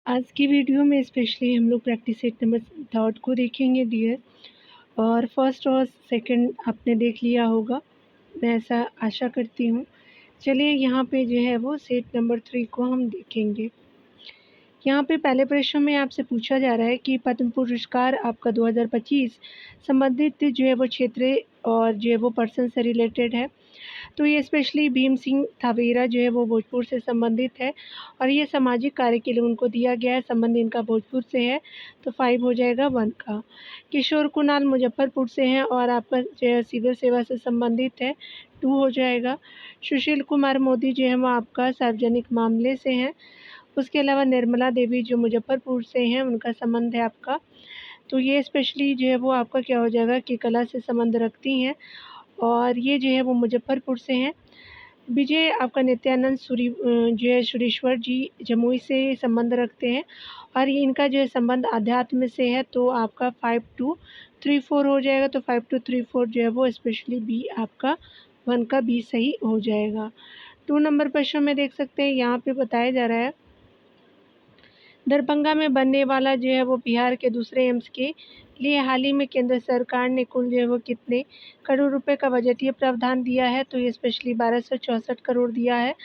आज की वीडियो में स्पेशली हम लोग प्रैक्टिस सेट नंबर 3 को देखेंगे डियर। और फर्स्ट और सेकंड आपने देख लिया होगा, मैं ऐसा आशा करती हूँ। चलिए यहाँ पे जो है वो सेट नंबर 3 को हम देखेंगे। यहाँ पे पहले प्रश्न में आपसे पूछा जा रहा है कि पद्म पुरस्कार आपका 2025 संबंधित जो है वो क्षेत्र और जो है वो पर्सन से रिलेटेड है। तो ये स्पेशली भीम सिंह थावेरा जो है वो भोजपुर से संबंधित है और ये सामाजिक कार्य के लिए उनको दिया गया है। संबंध इनका भोजपुर से है तो 5 हो जाएगा 1 का। किशोर कुणाल मुजफ्फरपुर से हैं और आपका जो है सिविल सेवा से संबंधित है, 2 हो जाएगा। सुशील कुमार मोदी जो है वो आपका सार्वजनिक मामले से हैं। उसके अलावा निर्मला देवी जो मुजफ्फरपुर से हैं, उनका संबंध है आपका, तो ये स्पेशली जो है वो आपका क्या हो जाएगा कि कला से संबंध रखती हैं और ये जो है वो मुजफ्फरपुर से हैं। विजय आपका नित्यानंद जो है सुरेश्वर जी जमुई से संबंध रखते हैं और ये इनका जो है संबंध अध्यात्म से है, तो आपका 5 2 3 4 हो जाएगा। तो 5 2 3 4 जो है वो स्पेशली बी आपका 1 का बी सही हो जाएगा। 2 नंबर प्रश्न में देख सकते हैं, यहाँ पे बताया जा रहा है दरभंगा में बनने वाला जो है वो बिहार के दूसरे एम्स के लिए हाल ही में केंद्र सरकार ने कुल जो है वो कितने करोड़ रुपए का बजटीय प्रावधान दिया है। तो ये स्पेशली 1264 करोड़ दिया है।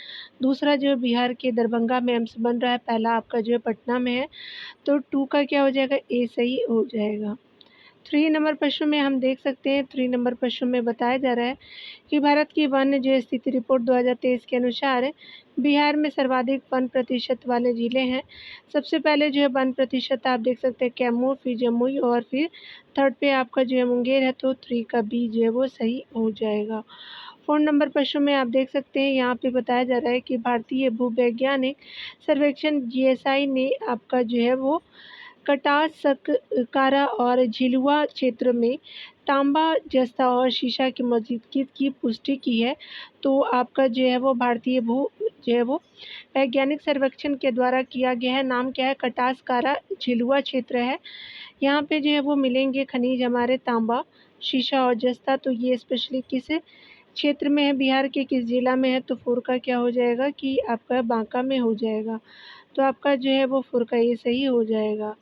दूसरा जो है बिहार के दरभंगा में एम्स बन रहा है, पहला आपका जो है पटना में है, तो 2 का क्या हो जाएगा ए सही हो जाएगा। 3 नंबर प्रश्न में हम देख सकते हैं, 3 नंबर प्रश्न में बताया जा रहा है कि भारत की वन जो स्थिति रिपोर्ट 2023 के अनुसार बिहार में सर्वाधिक वन प्रतिशत वाले ज़िले हैं। सबसे पहले जो है वन प्रतिशत आप देख सकते हैं कैमूर, फिर जमुई और फिर थर्ड पे आपका जो है मुंगेर है, तो 3 का बी जो है वो सही हो जाएगा। 4 नंबर प्रश्न में आप देख सकते हैं, यहाँ पे बताया जा रहा है कि भारतीय भूवैज्ञानिक सर्वेक्षण जीएसआई ने आपका जो है वो कटास, सककारा और झिलुआ क्षेत्र में तांबा, जस्ता और सीसा की मौजूदगी की पुष्टि की है। तो आपका जो है वो भारतीय भू जो है वो वैज्ञानिक सर्वेक्षण के द्वारा किया गया है। नाम क्या है? कटास, कारा, झिलुआ क्षेत्र है। यहाँ पे जो है वो मिलेंगे खनिज हमारे तांबा, सीसा और जस्ता। तो ये स्पेशली किस क्षेत्र में है, बिहार के किस जिला में है? तो 4 का क्या हो जाएगा कि आपका बांका में हो जाएगा। तो आपका जो है वो 4 का ये सही हो जाएगा।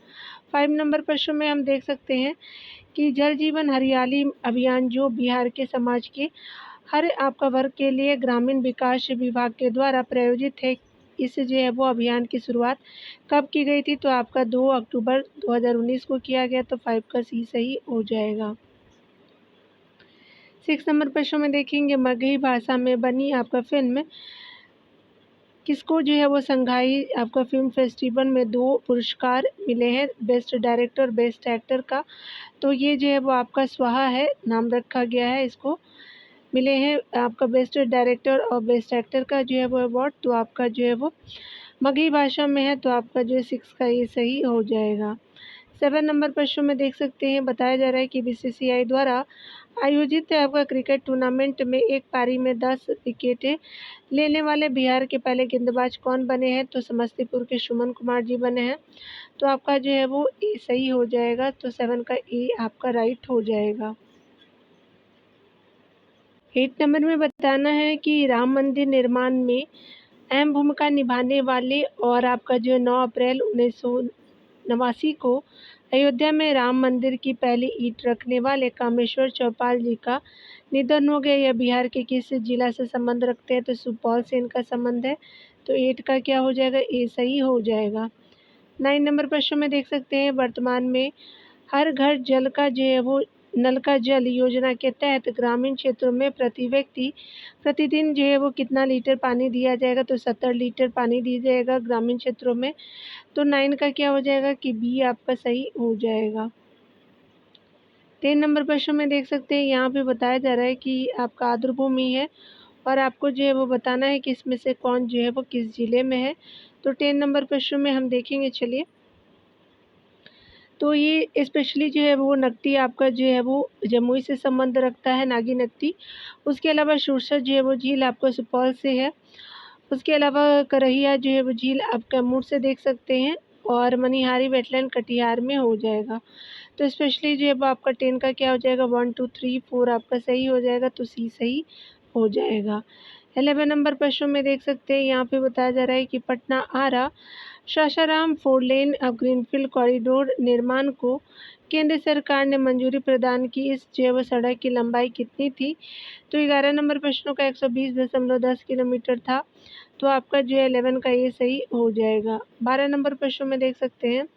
5 नंबर प्रश्न में हम देख सकते हैं कि जल जीवन हरियाली अभियान जो बिहार के समाज के हर आपका वर्ग के लिए ग्रामीण विकास विभाग के द्वारा प्रायोजित है। इस जो है वो अभियान की शुरुआत कब की गई थी? तो आपका 2 अक्टूबर 2019 को किया गया। तो 5 का सी सही हो जाएगा। 6 नंबर प्रश्न में देखेंगे, मगही भाषा में बनी आपका फिल्म किसको जो है वो संघाई आपका फिल्म फेस्टिवल में 2 पुरस्कार मिले हैं, बेस्ट डायरेक्टर, बेस्ट एक्टर का। तो ये जो है वो आपका स्वाहा है, नाम रखा गया है, इसको मिले हैं आपका बेस्ट डायरेक्टर और बेस्ट एक्टर का जो है वो अवार्ड। तो आपका जो है वो मगही भाषा में है, तो आपका जो है 6 का ये सही हो जाएगा। 7 नंबर प्रश्न में देख सकते हैं, बताया जा रहा है कि बीसीसीआई द्वारा आयोजित आपका क्रिकेट टूर्नामेंट में एक पारी में 10 विकेटें लेने वाले बिहार के पहले गेंदबाज कौन बने हैं? तो समस्तीपुर के सुमन कुमार जी बने हैं। तो आपका जो है वो ए सही हो जाएगा। तो 7 का ए आपका राइट हो जाएगा। 8 नंबर में बताना है कि राम मंदिर निर्माण में अहम भूमिका निभाने वाले और आपका जो 9 अप्रैल 1989 को अयोध्या में राम मंदिर की पहली ईंट रखने वाले कामेश्वर चौपाल जी का निधन हो गया। यह बिहार के किस जिला से संबंध रखते हैं? तो सुपौल से इनका संबंध है। तो 8 का क्या हो जाएगा? ए सही हो जाएगा। 9 नंबर प्रश्न में देख सकते हैं, वर्तमान में हर घर जल का जो है वो नल का जल योजना के तहत ग्रामीण क्षेत्रों में प्रति व्यक्ति प्रतिदिन जो है वो कितना लीटर पानी दिया जाएगा? तो 70 लीटर पानी दिया जाएगा ग्रामीण क्षेत्रों में। तो 9 का क्या हो जाएगा कि बी आपका सही हो जाएगा। 3 नंबर प्रश्न में देख सकते हैं, यहाँ पे बताया जा रहा है कि आपका आर्द्र भूमि है और आपको जो है वो बताना है कि इसमें से कौन जो है वो किस जिले में है। तो 10 नंबर प्रश्न में हम देखेंगे, चलिए। तो ये स्पेशली जो है वो नकटी आपका जो है वो जमुई से संबंध रखता है, नागी नकटी। उसके अलावा सुरसर जो है वो झील आपको सुपौल से है। उसके अलावा करहिया जो है वो झील आप कैमूर से देख सकते हैं और मनिहारी वेटलैंड कटिहार में हो जाएगा। तो स्पेशली जो है वो आपका 10 का क्या हो जाएगा? 1 2 3 4 आपका सही हो जाएगा। तो सी सही हो जाएगा। 11 नंबर प्रश्न में देख सकते हैं, यहाँ पे बताया जा रहा है कि पटना आरा सासाराम 4 लेन अब ग्रीनफील्ड कॉरिडोर निर्माण को केंद्र सरकार ने मंजूरी प्रदान की। इस जैव सड़क की लंबाई कितनी थी? तो 11 नंबर प्रश्नों का 120.10 किलोमीटर था। तो आपका जो है 11 का ये सही हो जाएगा। 12 नंबर प्रश्न में देख सकते हैं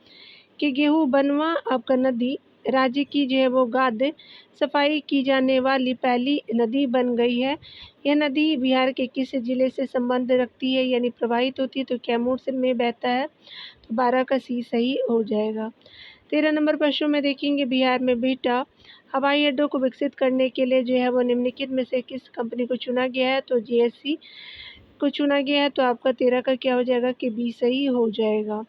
कि गेहूँ बनवा आपका नदी राज्य की जो है वो गाद सफाई की जाने वाली पहली नदी बन गई है। यह नदी बिहार के किस जिले से संबंध रखती है यानी प्रवाहित होती है? तो कैमूर से में बहता है। तो 12 का सी सही हो जाएगा। 13 नंबर प्रश्न में देखेंगे बिहार में बिहटा हवाई अड्डों को विकसित करने के लिए जो है वो निम्नलिखित में से किस कंपनी को चुना गया है? तो जीएससी को चुना गया है। तो आपका 13 का क्या हो जाएगा कि बी सही हो जाएगा।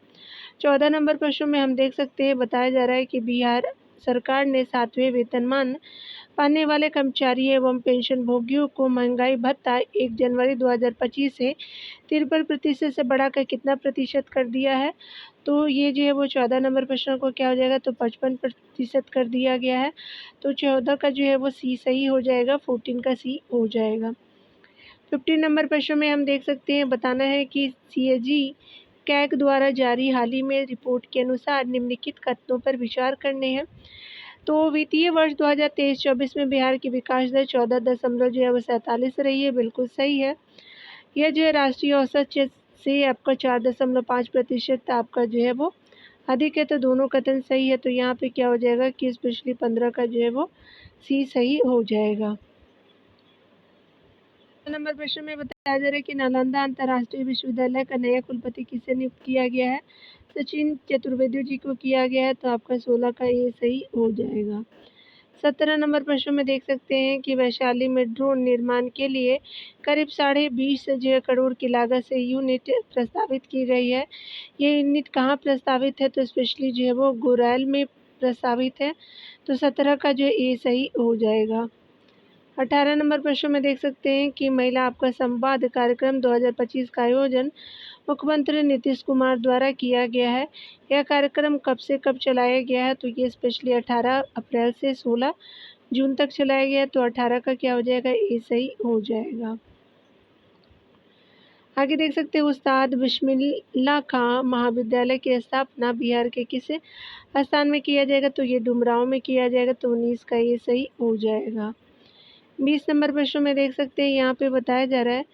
14 नंबर प्रश्न में हम देख सकते हैं बताया जा रहा है कि बिहार सरकार ने 7वें वेतनमान पाने वाले कर्मचारी एवं पेंशन भोगियों को महंगाई भत्ता 1 जनवरी 2025 से 53% से बढ़ाकर कितना प्रतिशत कर दिया है? तो ये जो है वो 14 नंबर प्रश्न को क्या हो जाएगा? तो 55% कर दिया गया है। तो 14 का जो है वो सी सही हो जाएगा। 14 का सी हो जाएगा। 15 नंबर प्रश्न में हम देख सकते हैं बताना है कि सीएजी कैग द्वारा जारी हाल ही में रिपोर्ट के अनुसार निम्नलिखित कथनों पर विचार करने हैं। तो वित्तीय वर्ष 2023-24 में बिहार की विकास दर 14.47 रही है, बिल्कुल सही है। यह जो है राष्ट्रीय औसत से आपका 4.5% आपका जो है वो अधिक है। तो दोनों कथन सही है। तो यहाँ पे क्या हो जाएगा कि स्पेशली 15 का जो है वो सी सही हो जाएगा। नंबर प्रश्न में बताया जा रहा है कि नालंदा अंतर्राष्ट्रीय विश्वविद्यालय का नया कुलपति किसे नियुक्त किया गया है? सचिन चतुर्वेदी जी को किया गया है। तो आपका 16 का ये सही हो जाएगा। 17 नंबर प्रश्न में देख सकते हैं कि वैशाली में ड्रोन निर्माण के लिए करीब 20.5 करोड़ की लागत से यूनिट प्रस्तावित की गई है। ये यूनिट कहाँ प्रस्तावित है? तो स्पेशली जो है वो गुरैल में प्रस्तावित है। तो 17 का जो है ये सही हो जाएगा। 18 नंबर प्रश्न में देख सकते हैं कि महिला आपका संवाद कार्यक्रम 2025 का आयोजन मुख्यमंत्री नीतीश कुमार द्वारा किया गया है। यह कार्यक्रम कब से कब चलाया गया है? तो ये स्पेशली 18 अप्रैल से 16 जून तक चलाया गया है। तो 18 का क्या हो जाएगा? ये सही हो जाएगा। आगे देख सकते हैं उस्ताद बिस्मिल्लाह खां महाविद्यालय की स्थापना बिहार के किस स्थान में किया जाएगा? तो ये डुमरांव में किया जाएगा। तो 19 का ये सही हो जाएगा। 20 नंबर प्रश्न में देख सकते हैं यहाँ पे बताया जा रहा है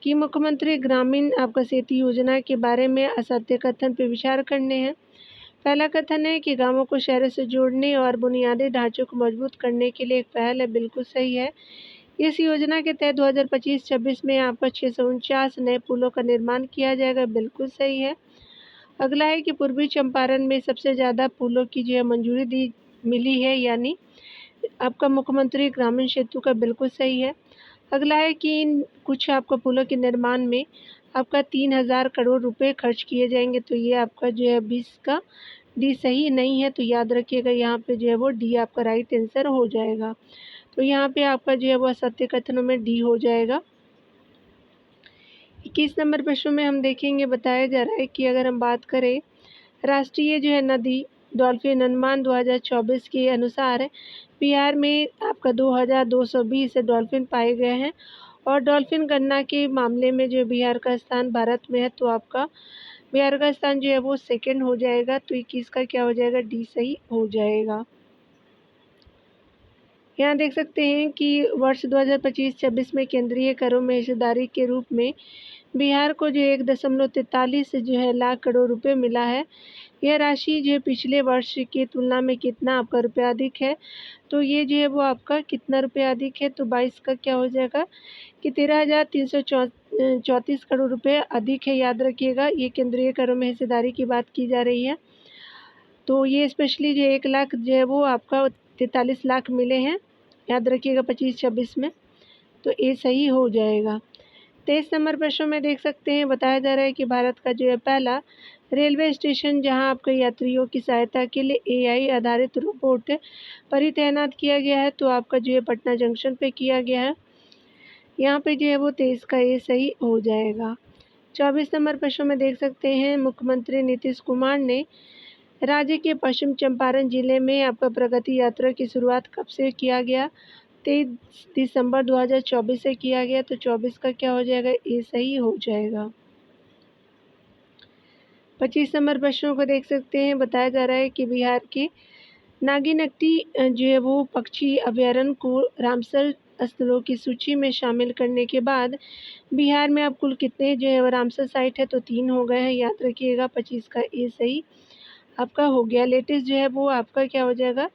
कि मुख्यमंत्री ग्रामीण आपका सेतु योजना के बारे में असत्य कथन पर विचार करने हैं। पहला कथन है कि गांवों को शहरों से जोड़ने और बुनियादी ढांचों को मजबूत करने के लिए एक पहल है, बिल्कुल सही है। इस योजना के तहत 2025-26 में आपका 649 नए पुलों का निर्माण किया जाएगा, बिल्कुल सही है। अगला है कि पूर्वी चंपारण में सबसे ज़्यादा पुलों की जो है मंजूरी दी मिली है यानी आपका मुख्यमंत्री ग्रामीण सेतु का, बिल्कुल सही है। अगला है कि इन कुछ आपका पुलों के निर्माण में आपका 3000 करोड़ रुपए खर्च किए जाएंगे। तो ये आपका जो है 20 का डी सही नहीं है। तो याद रखिएगा यहाँ पे जो है वो डी आपका राइट आंसर हो जाएगा। तो यहाँ पे आपका जो है वो सत्य कथनों में डी हो जाएगा। 21 नंबर प्रश्न में हम देखेंगे बताया जा रहा है कि अगर हम बात करें राष्ट्रीय जो है नदी डॉल्फिन अनुमान 2024 के अनुसार बिहार में आपका 2220 डॉल्फिन पाए गए हैं और डॉल्फिन गणना के मामले में जो बिहार का स्थान भारत में है। तो आपका बिहार का स्थान जो है वो सेकंड हो जाएगा। तो 21 का क्या हो जाएगा? डी सही हो जाएगा। यहाँ देख सकते हैं कि वर्ष 2025-26 में केंद्रीय करों में हिस्सेदारी के रूप में बिहार को जो 1.43 जो है लाख करोड़ रुपए मिला है। यह राशि जो है पिछले वर्ष की तुलना में कितना आपका रुपया अधिक है? तो ये जो है वो आपका कितना रुपया अधिक है? तो 22 का क्या हो जाएगा कि 13,334 करोड़ रुपये अधिक है। याद रखिएगा ये केंद्रीय करों में हिस्सेदारी की बात की जा रही है। तो ये स्पेशली जो 1 लाख जो है वो आपका 43 लाख मिले हैं। याद रखिएगा 25-26 में। तो ये सही हो जाएगा। 23 नंबर प्रश्न में देख सकते हैं बताया जा रहा है कि भारत का जो है पहला रेलवे स्टेशन जहां आपके यात्रियों की सहायता के लिए एआई आधारित रोबोट पर तैनात किया गया है। तो आपका जो है पटना जंक्शन पे किया गया है। यहाँ पे जो है वो 23 का ये सही हो जाएगा। 24 नंबर प्रश्न में देख सकते हैं मुख्यमंत्री नीतीश कुमार ने राज्य के पश्चिम चंपारण जिले में आपका प्रगति यात्रा की शुरुआत कब से किया गया? 23 दिसंबर 2024 से किया गया। तो 24 का क्या हो जाएगा? ये सही हो जाएगा। 25 नंबर प्रश्नों को देख सकते हैं। बताया जा रहा है कि बिहार के नागिनट्टी जो है वो पक्षी अभयारण्य को रामसर स्थलों की सूची में शामिल करने के बाद बिहार में अब कुल कितने जो है वो रामसर साइट है, तो 3 हो गए हैं। याद रखिएगा 25 का ए सही आपका हो गया। लेटेस्ट जो है वो आपका क्या हो जाएगा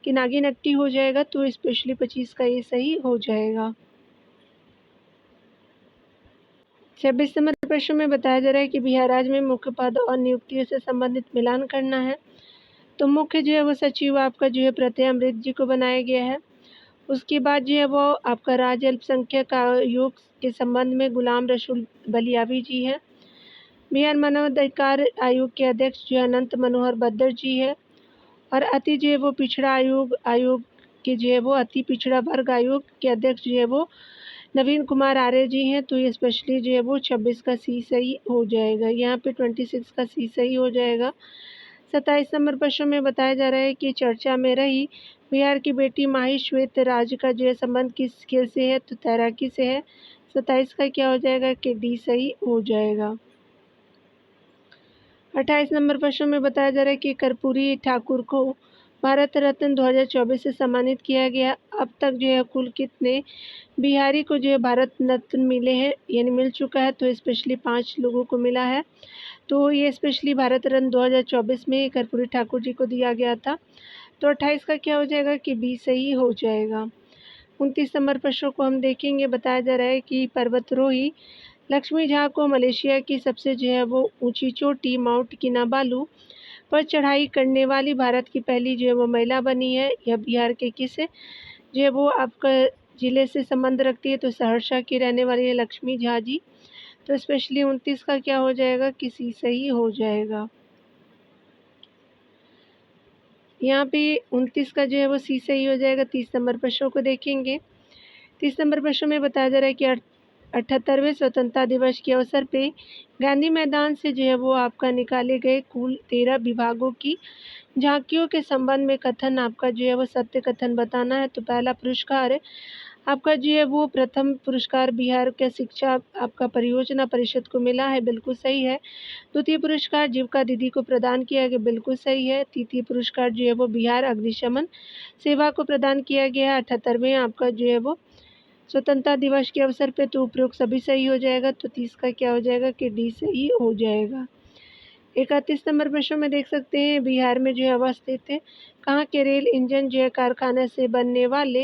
कि नागिनट्टी हो जाएगा, तो स्पेशली 25 का ए सही हो जाएगा। 26 नंबर प्रश्न में बताया जा रहा है कि बिहार राज्य में मुख्य पद और नियुक्तियों से संबंधित मिलान करना है। तो मुख्य जो है वो सचिव आपका जो है प्रत्यय अमृत जी को बनाया गया है। उसके बाद जो है वो आपका राज्य अल्पसंख्यक आयोग के संबंध में गुलाम रसूल बलियावी जी है। बिहार मानवाधिकार आयोग के अध्यक्ष जो है अनंत मनोहर बद्दर जी है। और अति जो है वो पिछड़ा आयोग के जो है वो अति पिछड़ा वर्ग आयोग के अध्यक्ष जो है वो नवीन कुमार आर्य जी हैं। तो ये स्पेशली जो है वो 26 का सी सही हो जाएगा। यहाँ पे 26 का सी सही हो जाएगा। 27 नंबर प्रश्न में बताया जा रहा है कि चर्चा में रही बिहार की बेटी माही श्वेत राज का जो है संबंध किस खेल से है, तो तैराकी से है। 27 का क्या हो जाएगा कि डी सही हो जाएगा। 28 नंबर प्रश्न में बताया जा रहा है कि कर्पूरी ठाकुर को भारत रत्न 2024 से सम्मानित किया गया। अब तक जो है कुल कितने बिहारी को जो है भारत रत्न मिले हैं, यानी मिल चुका है, तो स्पेशली 5 लोगों को मिला है। तो ये स्पेशली भारत रत्न 2024 में कर्पूरी ठाकुर जी को दिया गया था। तो 28 का क्या हो जाएगा कि बी सही हो जाएगा। 29 नंबर प्रश्न को हम देखेंगे। बताया जा रहा है कि पर्वतारोही लक्ष्मी झा को मलेशिया की सबसे जो है वो ऊंची चोटी माउंट किनाबालू पर चढ़ाई करने वाली भारत की पहली जो है वो महिला बनी है। यह बिहार के किस जो है वो आपका ज़िले से संबंध रखती है, तो सहरसा की रहने वाली है लक्ष्मी झा जी। तो स्पेशली 29 का क्या हो जाएगा कि सी सही हो जाएगा। यहाँ पे 29 का जो है वो सी सही हो जाएगा। 30 नंबर प्रश्नों को देखेंगे। 30 नंबर प्रश्न में बताया जा रहा है कि 78वें स्वतंत्रता दिवस के अवसर पे गांधी मैदान से जो है वो आपका निकाले गए कुल 13 विभागों की झांकियों के संबंध में कथन आपका जो है वो सत्य कथन बताना है। तो पहला पुरस्कार आपका जो है वो प्रथम पुरस्कार बिहार के शिक्षा आपका परियोजना परिषद को मिला है, बिल्कुल सही है। द्वितीय पुरस्कार जीविका दीदी को प्रदान किया गया, बिल्कुल सही है। तृतीय पुरस्कार जो है वो बिहार अग्निशमन सेवा को प्रदान किया गया है 78वें आपका जो है वो स्वतंत्रता दिवस के अवसर पे। तो उपरोक्त सभी सही हो जाएगा। तो 30 का क्या हो जाएगा कि डी सही हो जाएगा। 31 नंबर प्रश्न में देख सकते हैं बिहार में जो है अवस्थित है कहाँ के रेल इंजन जो है कारखाने से बनने वाले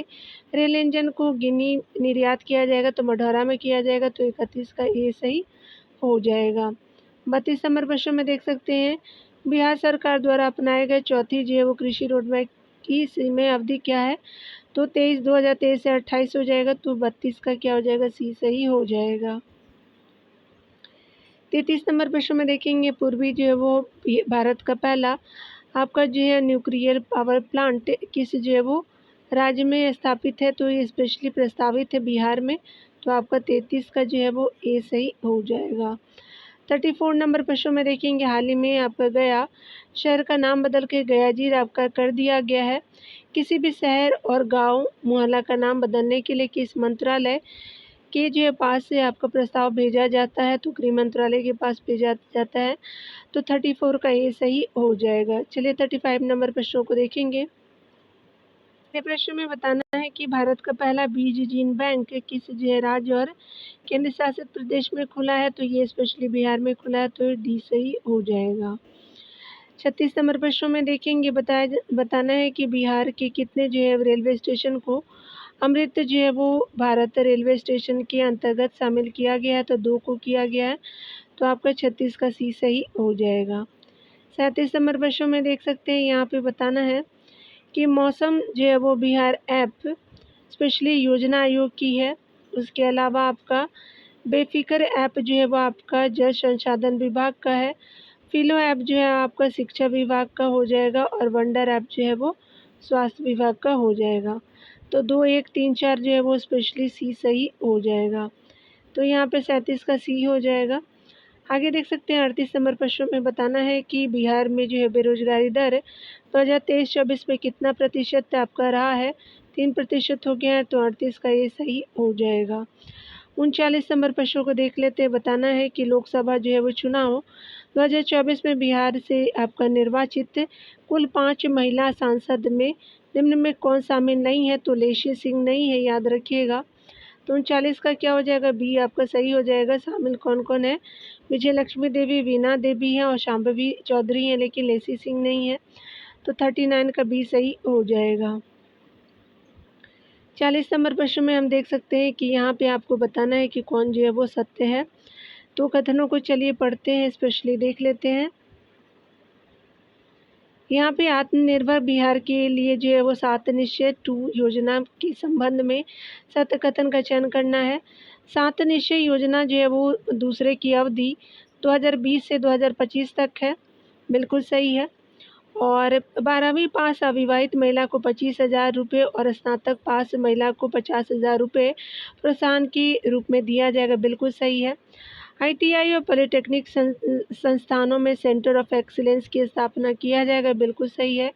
रेल इंजन को गिनी निर्यात किया जाएगा, तो मढ़ौरा में किया जाएगा। तो 31 का ये सही हो जाएगा। 32 नंबर प्रश्न में देख सकते हैं बिहार सरकार द्वारा अपनाए गए चौथी जो है वो कृषि रोडमैप की समय अवधि क्या है, तो 2023 से 28 हो जाएगा। तो 32 का क्या हो जाएगा सी सही हो जाएगा। 33 नंबर प्रश्न में देखेंगे पूर्वी जो है वो भारत का पहला आपका जो है न्यूक्लियर पावर प्लांट किस जो है वो राज्य में स्थापित है, तो ये स्पेशली प्रस्तावित है बिहार में। तो आपका 33 का जो है वो ए सही हो जाएगा। 34 नंबर प्रश्न में देखेंगे हाल ही में आपका गया शहर का नाम बदल के गयाजीर आपका कर दिया गया है। किसी भी शहर और गांव मोहल्ला का नाम बदलने के लिए किस मंत्रालय के जो है पास से आपका प्रस्ताव भेजा जाता है, तो गृह मंत्रालय के पास भेजा जाता है। तो 34 का ये सही हो जाएगा। चलिए 35 नंबर प्रश्नों को देखेंगे। प्रश्न में बताना है कि भारत का पहला बीज जीन बैंक किस जो है राज्य और केंद्र शासित प्रदेश में खुला है, तो ये स्पेशली बिहार में खुला है। तो डी सही हो जाएगा। 36 नंबर प्रश्नों में देखेंगे बताना है कि बिहार के कितने जो है रेलवे स्टेशन को अमृत जो है वो भारत रेलवे स्टेशन के अंतर्गत शामिल किया गया है, तो 2 को किया गया है। तो आपका 36 का सी सही हो जाएगा। 37 नंबर प्रश्नों में देख सकते हैं यहाँ पे बताना है कि मौसम जो है वो बिहार ऐप स्पेशली योजना आयोग की है। उसके अलावा आपका बेफिक्र ऐप जो है वो आपका जल संसाधन विभाग का है। फिलो ऐप जो है आपका शिक्षा विभाग का हो जाएगा और वंडर ऐप जो है वो स्वास्थ्य विभाग का हो जाएगा। तो 2, 1, 3, 4 जो है वो स्पेशली सी सही हो जाएगा। तो यहाँ पे 37 का सी हो जाएगा। आगे देख सकते हैं 38 नंबर प्रश्न में बताना है कि बिहार में जो है बेरोजगारी दर 2023-24 में कितना प्रतिशत आपका रहा है, 3% हो गया है। तो 38 का ये सही हो जाएगा। 39 नंबर प्रश्नों को देख लेते हैं। बताना है कि लोकसभा जो है वो चुनाव 2024 में बिहार से आपका निर्वाचित कुल 5 महिला सांसद में निम्न में कौन शामिल नहीं है? तो लेशी सिंह नहीं है, याद रखिएगा। तो 39 का क्या हो जाएगा? बी आपका सही हो जाएगा। शामिल कौन कौन है? विजय लक्ष्मी देवी, वीणा देवी हैं और शांभवी चौधरी हैं, लेकिन लेसी सिंह नहीं है। तो 39 का बी सही हो जाएगा। 40 नंबर प्रश्न में हम देख सकते हैं कि यहाँ पे आपको बताना है कि कौन जो है वो सत्य है। तो कथनों को चलिए पढ़ते हैं, स्पेशली देख लेते हैं। यहाँ पे आत्मनिर्भर बिहार के लिए जो है वो 7 निश्चय 2 योजना के संबंध में सत्य कथन का चयन करना है। 7 निश्चय योजना जो है वो दूसरे की अवधि 2020 से 2025 तक है, बिल्कुल सही है। और 12वीं पास अविवाहित महिला को 25,000 रुपये और स्नातक पास महिला को 50,000 रुपये प्रोत्साहन के रूप में दिया जाएगा, बिल्कुल सही है। आईटीआई और पॉलिटेक्निक संस्थानों में सेंटर ऑफ एक्सीलेंस की स्थापना किया जाएगा, बिल्कुल सही है।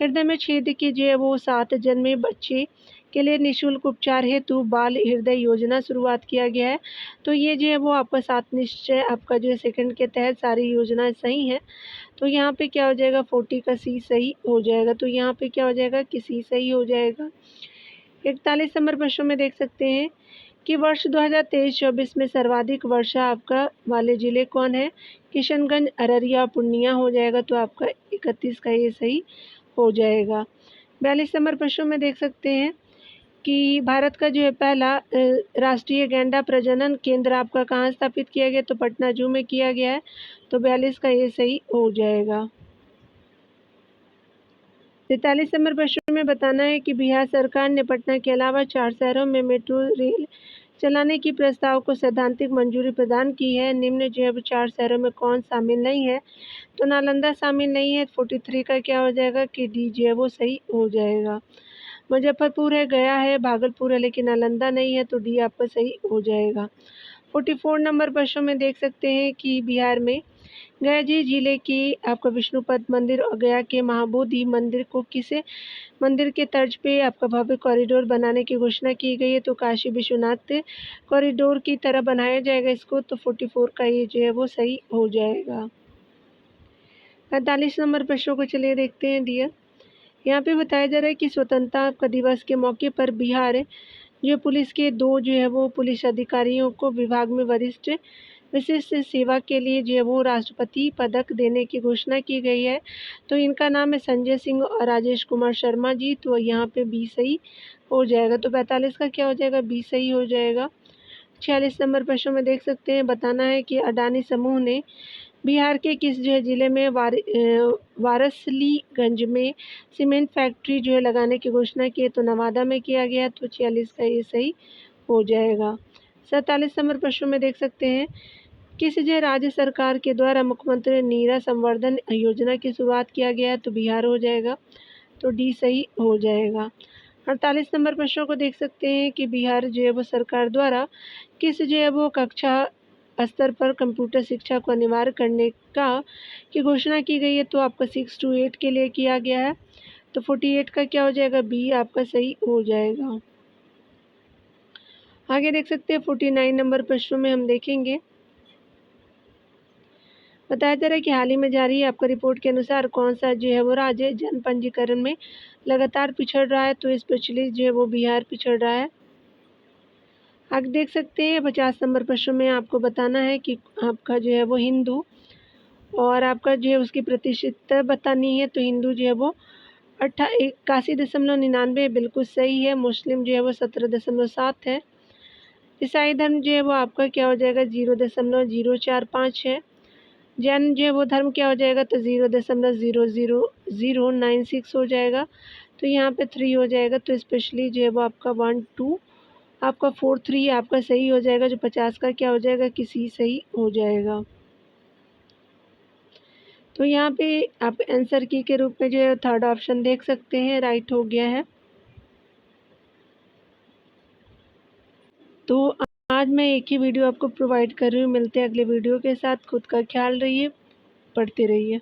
हृदय में छेद की जो है वो 7 जन्मे बच्चे के लिए निःशुल्क उपचार हेतु बाल हृदय योजना शुरुआत किया गया है। तो ये जो है वो आपका 7 निश्चय आपका जो है सेकंड के तहत सारी योजनाएं सही हैं। तो यहाँ पे क्या हो जाएगा? 40 का सी सही हो जाएगा। तो यहाँ पे क्या हो जाएगा कि सी सही हो जाएगा। 41 नंबर प्रश्न में देख सकते हैं कि वर्ष 2023-24 में सर्वाधिक वर्षा आपका वाले ज़िले कौन है? किशनगंज, अररिया, पूर्णिया हो जाएगा। तो आपका 31 का ये सही हो जाएगा। 42 नंबर प्रश्न में देख सकते हैं कि भारत का जो है पहला राष्ट्रीय गैंडा प्रजनन केंद्र आपका कहाँ स्थापित किया गया? तो पटना जू में किया गया है। तो 42 का ये सही हो जाएगा। 43 नंबर प्रश्न में बताना है कि बिहार सरकार ने पटना के अलावा 4 शहरों में मेट्रो रेल चलाने की प्रस्ताव को सैद्धांतिक मंजूरी प्रदान की है। निम्न जो है 4 शहरों में कौन शामिल नहीं है? तो नालंदा शामिल नहीं है। 43 का क्या हो जाएगा कि डी जो है वो सही हो जाएगा। मुजफ्फरपुर है, गया है, भागलपुर है, लेकिन नालंदा नहीं है। तो डी आपका सही हो जाएगा। 44 नंबर प्रश्न में देख सकते हैं कि बिहार में गया जी जिले के आपका विष्णुपद मंदिर और गया के महाबोधि मंदिर को किस मंदिर के तर्ज पे आपका भव्य कॉरिडोर बनाने की घोषणा की गई है? तो काशी विश्वनाथ कॉरिडोर की तरह बनाया जाएगा इसको। तो 44 का ये जो है वो सही हो जाएगा। 45 नंबर प्रश्नों को चलिए देखते हैं डियर। यहाँ पे बताया जा रहा है कि स्वतंत्रता दिवस के मौके पर बिहार जो पुलिस के 2 जो है वो पुलिस अधिकारियों को विभाग में वरिष्ठ विशिष्ट सेवा के लिए जो है वो राष्ट्रपति पदक देने की घोषणा की गई है। तो इनका नाम है संजय सिंह और राजेश कुमार शर्मा जी। तो यहाँ पे बी सही हो जाएगा। तो 45 का क्या हो जाएगा? बी सही हो जाएगा। 46 नंबर प्रश्न में देख सकते हैं, बताना है कि अडानी समूह ने बिहार के किस जो है ज़िले में वारसलीगंज में सीमेंट फैक्ट्री जो है लगाने की घोषणा की है? तो नवादा में किया गया। तो 46 का ये सही हो जाएगा। 47 नंबर प्रश्न में देख सकते हैं, किस जो राज्य सरकार के द्वारा मुख्यमंत्री नीरा संवर्धन योजना की शुरुआत किया गया है? तो बिहार हो जाएगा। तो डी सही हो जाएगा। 48 नंबर प्रश्नों को देख सकते हैं कि बिहार जो है वो सरकार द्वारा किस जो है वो कक्षा स्तर पर कंप्यूटर शिक्षा को अनिवार्य करने की घोषणा की गई है? तो आपका 6 to 8 के लिए किया गया है। तो 48 का क्या हो जाएगा? बी आपका सही हो जाएगा। आगे देख सकते हैं 49 नंबर प्रश्नों में हम देखेंगे, बताया जा रहा है कि हाल ही में जारी आपका रिपोर्ट के अनुसार कौन सा जो है वो राज्य जन पंजीकरण में लगातार पिछड़ रहा है? तो स्पेशली जो है वो बिहार पिछड़ रहा है। आगे देख सकते हैं 50 नंबर प्रश्न में आपको बताना है कि आपका जो है वो हिंदू और आपका जो है उसकी प्रतिशतता बतानी है। तो हिंदू जो है वो 81.99 बिल्कुल सही है। मुस्लिम जो है वो 17.7 है। ईसाई धर्म जो है वो आपका क्या हो जाएगा? 0.045 है। जैन जो है वो धर्म क्या हो जाएगा? तो 0.00096 हो जाएगा। तो यहाँ पे 3 हो जाएगा। तो स्पेशली जो है वो आपका 1 2 आपका 4 3 आपका सही हो जाएगा। जो 50 का क्या हो जाएगा? कि सी सही हो जाएगा। तो यहाँ पे आप आंसर की के रूप में जो है थर्ड ऑप्शन देख सकते हैं, राइट हो गया है। तो आज मैं एक ही वीडियो आपको प्रोवाइड कर रही हूँ। मिलते हैं अगले वीडियो के साथ। खुद का ख्याल रहिए, पढ़ते रहिए।